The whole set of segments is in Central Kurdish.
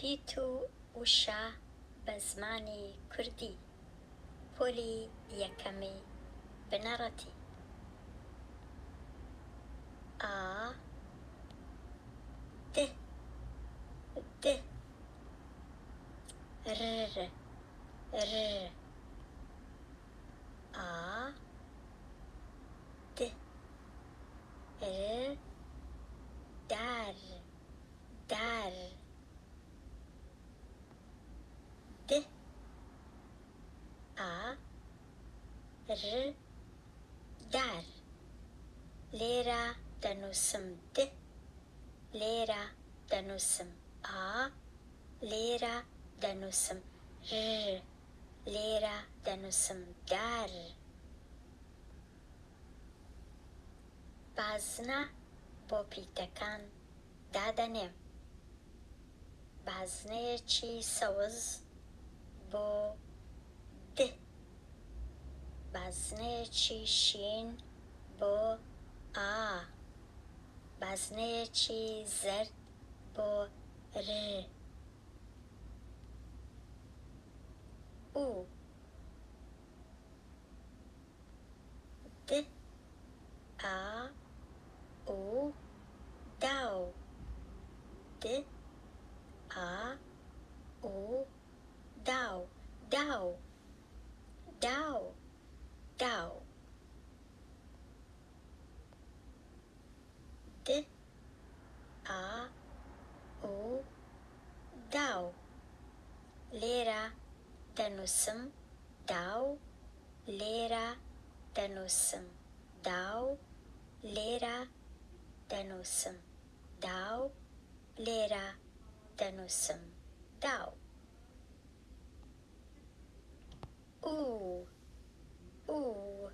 پیت و وشە بە زمانی کوردی پۆلی یەکەمی بنەڕەتی ئا د د ر ر ئا د ر دار دار د ئا ر دار لێرە دەنووسم د لێرە دەنووسم ئا لێرە دەنووسم ر لێرە دەنووسم دار بازنە بۆ پیتەکان دادەنێم بازنەیەکی سەوز بۆ د بازنەیەکی شین بۆ ئا بازنەیەکی زەرد بۆ ر ئو د ئا ئو داو د ئا ئو داو داو داو داو د ئا ئو داو لێرە دەنووسم داو لێرە دەنووسم داو لێرە دەنووسم داو لێرە دەنووسم داو ئوو ئوو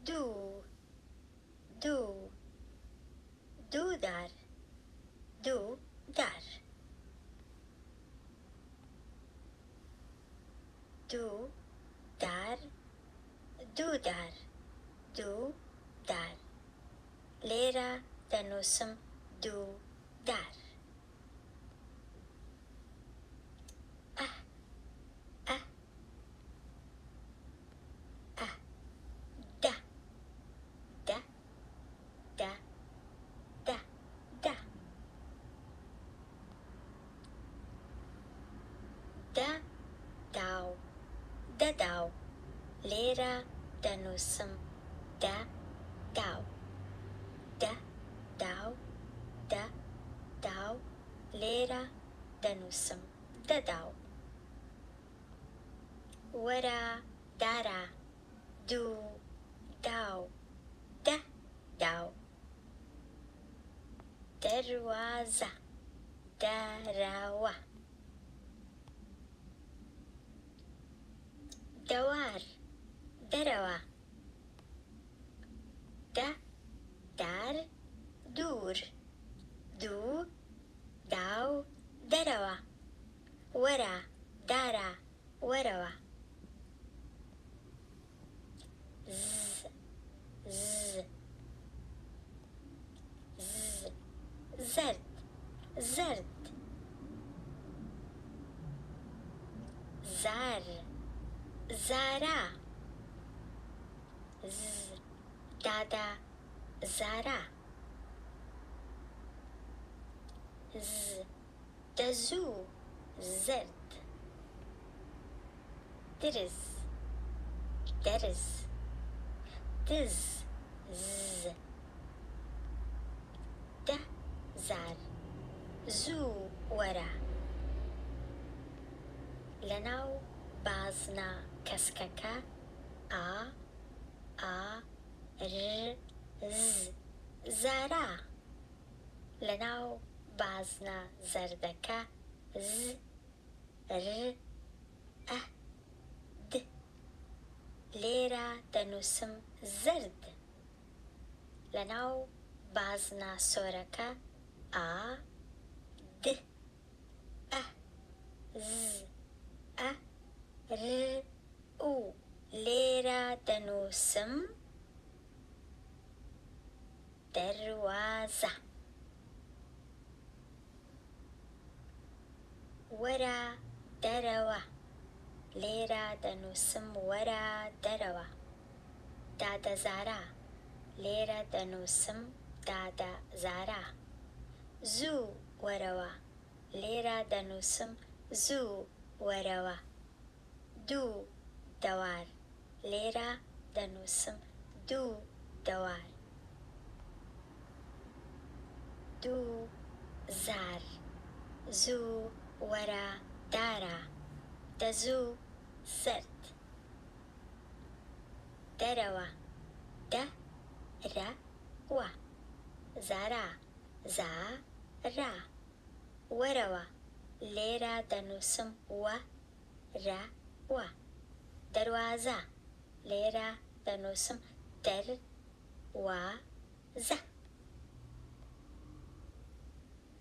دوو دوو دوودار دوودار دوودار دوودار دوودار لێرە دەنووسم دوودار ئە ئە ئە دە دە دە دە دە دە داو دەداو لێرە دەنووسم دە داو دە داو دە داو لێرە دەنووسم دەداو وەرە دارە دوو داو دە داو دەروازە دەرەوە دەوار دەرەوە دە دار دوور دوو داو دەرەوە وەرە دارە وەرەوە ز ز ز زەرد زەرد زار زارا ز دادا زارا ز دەزوو زەرد درز دەرز دز ز دە زار زوو وەرە لەناو بازنە کەسکەکە ئا ئا ر ز زارا لەناو بازنە زەردەکە ز ر ئە د لێرە دەنووسم زەرد لەناو بازنە سۆرەکە ئا د ئە ز ئە ر ئو لێرە دەنووسم دەروازە وەرە دەرەوە لێرە دەنووسم وەرە دەرەوە دادە زارا لێرە دەنووسم دادە زارا زوو وەرەوە لێرە دەنووسم زوو وەرەوە دوو دەوار لێرە دەنووسم دوو دەوار دوو زار زوو وەرە دارە دەزوو سرد دەرەوە دەرەوە زارا زارا وەرەوە لێرە دەنووسم وەرەوە دەروازە لێرە دەنووسم دەروازە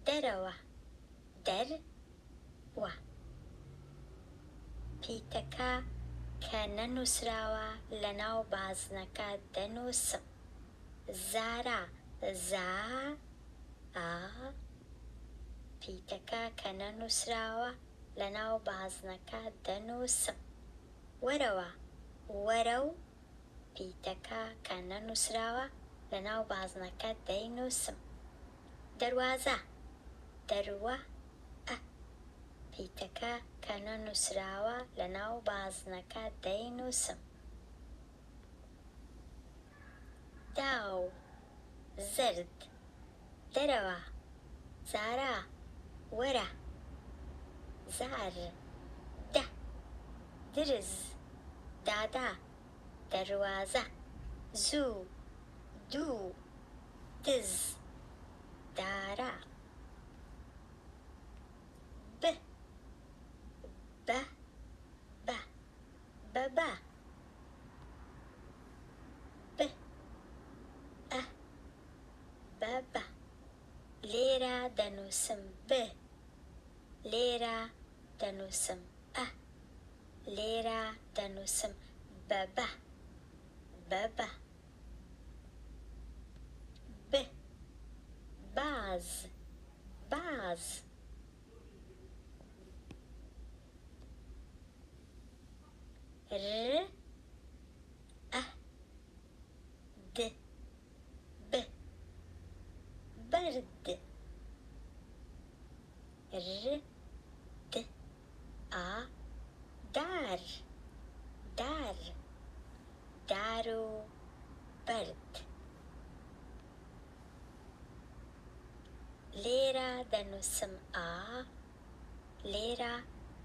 دەرەوە دەرەوە پیتەکە کە نەنووسراوە لەناو بازنەکە دەنووسم زارا پیتەکە کە نەنووسراوە لەناو بازنەکە دەنووسم وەرەوە وەرە و پیتەکە کە نەنووسراوە لەناو بازنەکە دەینووسم دەروازە دەروە پیتەکە کە نەنووسراوە لەناو بازنەکە دەینووسم داو زرد دەرەوە زارا وەرە زار درز دادا دەروازە زوو دوو دز دارا بەبە بەبە لێرە دەنووسم لێرە دەنووسم لێرە دەنووسم بەبە باز برد دار و برد لێرە دەنووسم لێرە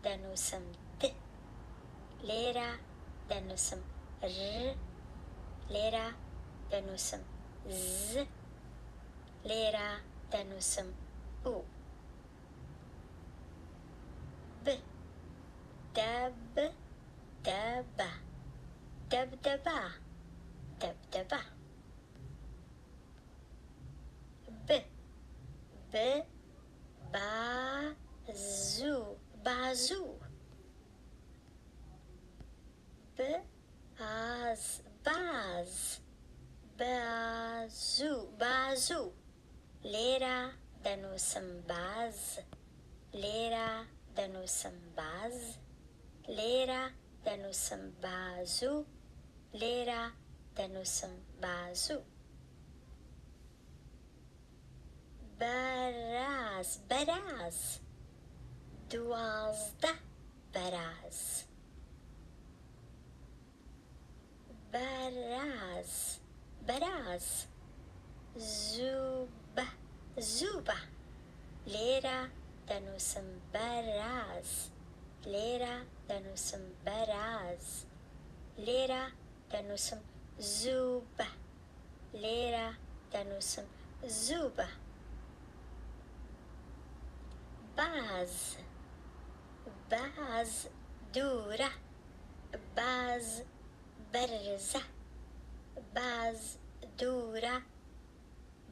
دەنووسم لێرە دەنووسم لێرە دەنووسم لێرە دەنووسم دەبدەبە دەبدەبە بازوو بازوو لێرە دەنووسم باز لێرە دەنووسم باز لێرە دەنووسم بازوو لێرە دەنووسم بازوو بەراز دوازدە بەراز زووبە لێرە دەنووسم بەراز لێرە دەنووسم بەراز لێرە دەنووسم زووبە لێرە دەنووسم زووبە باز دوورە باز بەرزە باز دوورە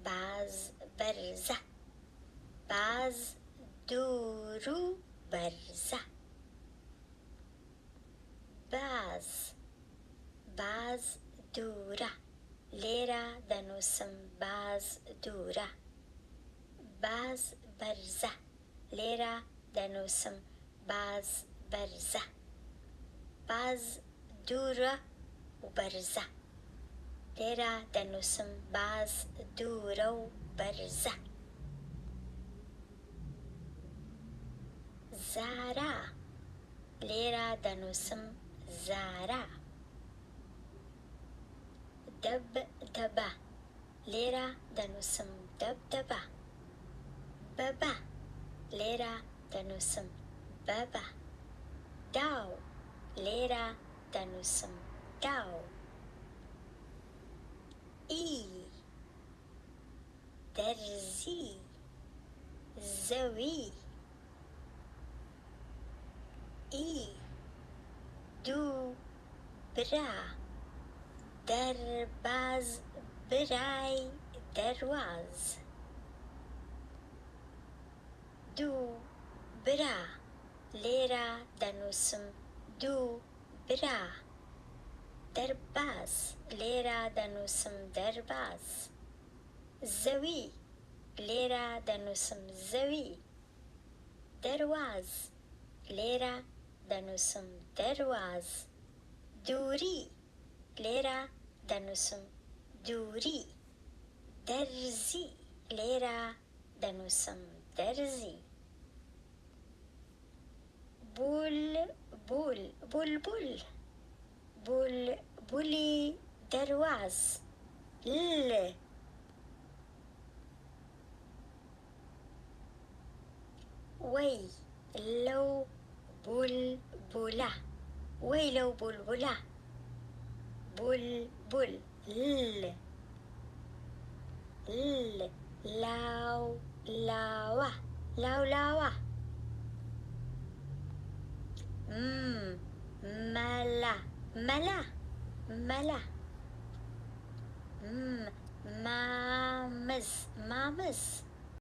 باز بەرزە باز دوور و بەرزە باز دوورە لێرە دەنووسم باز دوورە باز بەرزە لێرە دەنووسم باز بەرزە باز دوورە و بەرزە لێرە دەنووسم باز دوورە و بەرزە زارا لێرە دەنووسم زارە دەبدەبە لێرە دەنووسم دەبدەبە بەبە لێرە دەنووسم بەبە داو لێرە دەنووسم داو ئی دەرزی زەوی ئی دوو برا دەرباز برای دەرواز دوو برا لێرە دەنووسم دوو برا دەرباز لێرە دەنووسم دەرباز زەوی لێرە دەنووسم زەوی دەرواز لێرە دەنووسم دەرواز دووری لێرە دەنووسم دووری دەرزی لێرە دەنووسم دەرزی بولبول بولبول بولبولی دەرواز ل وەی لەو بولبولە وەی لەو بولبولە بولبول ل لاو لاوە لاو لاوە مەلە مەلە مەلە مامز مامز